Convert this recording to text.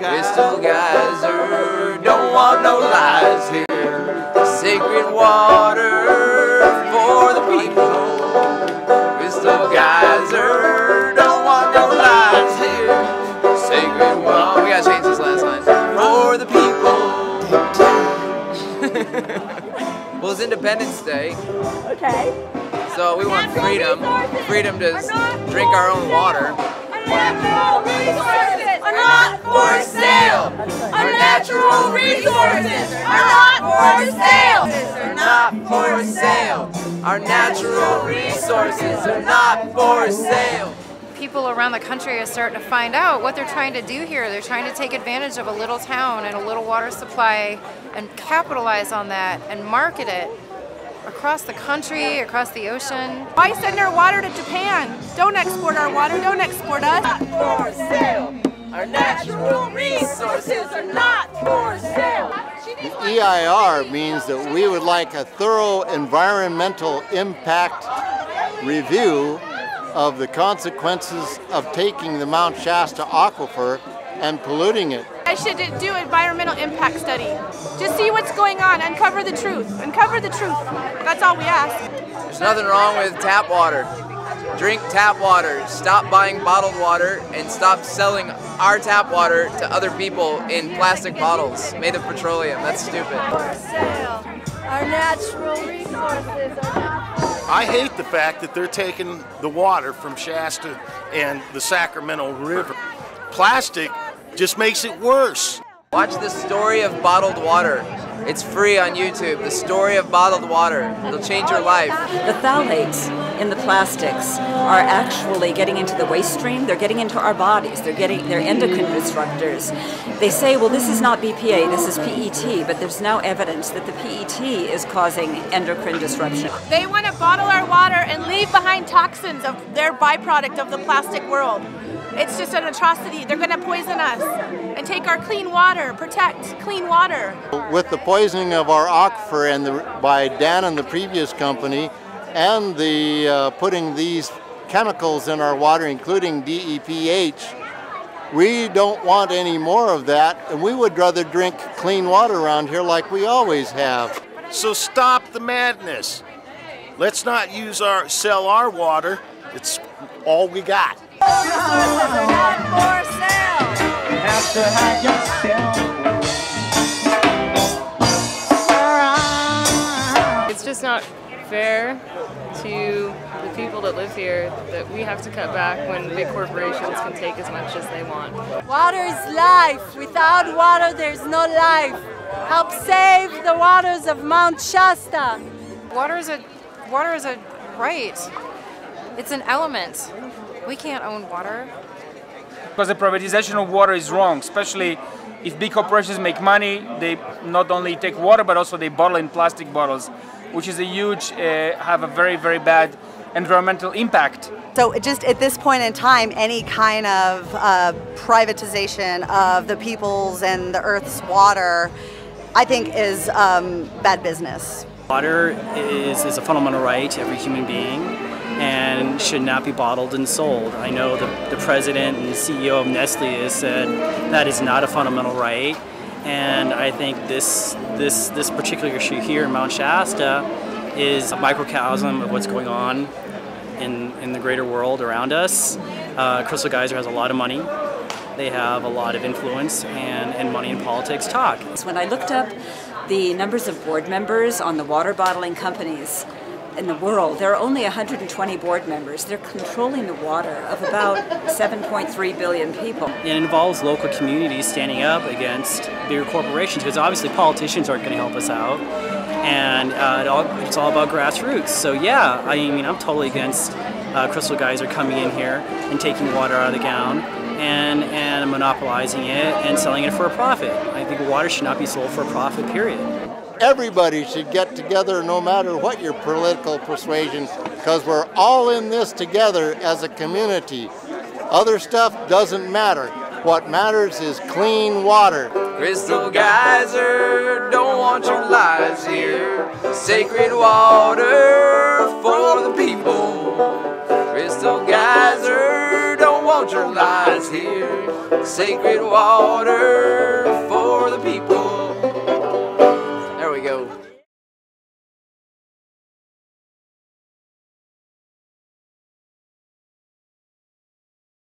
Crystal Geyser, don't want no lies here. Sacred water for the people. Crystal Geyser, don't want no lies here. Sacred water. We gotta change this last line. For the people. Well, it's Independence Day. Okay. So we want freedom. Freedom to drink our own water. Natural resources are not for sale. Our natural resources are not for sale. Are not for sale. Our natural resources are not for sale. People around the country are starting to find out what they're trying to do here. They're trying to take advantage of a little town and a little water supply and capitalize on that and market it across the country, across the ocean. Why send our water to Japan? Don't export our water, don't export us. Not for sale. Our natural resources are not for sale. The EIR means that we would like a thorough environmental impact review of the consequences of taking the Mt.Shasta aquifer and polluting it. I should do environmental impact study. Just see what's going on, uncover the truth. Uncover the truth. That's all we ask. There's nothing wrong with tap water. Drink tap water. Stop buying bottled water and stop selling our tap water to other people in plastic bottles made of petroleum. That's stupid. For sale. Our natural resources are not for sale. I hate the fact that they're taking the water from Shasta and the Sacramento River. Plastic just makes it worse. Watch The Story of Bottled Water. It's free on YouTube. The Story of Bottled Water. It'll change your life. The phthalates in the plastics are actually getting into the waste stream. They're getting into our bodies. They're endocrine disruptors. They say, well, this is not BPA, this is PET, but there's now evidence that the PET is causing endocrine disruption. They want to bottle our water and leave behind toxins of their byproduct of the plastic world. It's just an atrocity. They're going to poison us and take our clean water, protect clean water. With the poisoning of our aquifer and by Dan and the previous company, and the putting these chemicals in our water, including DEPH, we don't want any more of that, and we would rather drink clean water around here like we always have. So stop the madness. Let's not sell our water. It's all we got. Resources are not for sale. You have to hide yourself. It's just not fair to the people that live here that we have to cut back when big corporations can take as much as they want. Water is life. Without water, there's no life. Help save the waters of Mt.Shasta. Water is a right. It's an element. We can't own water. Because the privatization of water is wrong, especially if big corporations make money, they not only take water, but also they bottle in plastic bottles, which is have a very, very bad environmental impact. So just at this point in time, any kind of privatization of the people's and the Earth's water, I think is bad business. Water is a fundamental right to every human being and should not be bottled and sold. I know the president and CEO of Nestle has said that is not a fundamental right, and I think this particular issue here in Mt.Shasta is a microcosm of what's going on in the greater world around us. Crystal Geyser has a lot of money. They have a lot of influence, and money and politics talk. When I looked up the numbers of board members on the water bottling companies in the world, there are only 120 board members. They're controlling the water of about 7.3 billion people. It involves local communities standing up against bigger corporations, because obviously politicians aren't going to help us out, and it's all about grassroots. So yeah, I mean, I'm totally against Crystal Geyser coming in here and taking water out of the ground and monopolizing it and selling it for a profit. I think water should not be sold for a profit, period. Everybody should get together no matter what your political persuasion, because we're all in this together as a community. Other stuff doesn't matter. What matters is clean water. Crystal Geyser, don't want your lies here. Sacred water for the people. Crystal Geyser, don't want your lies here. Sacred water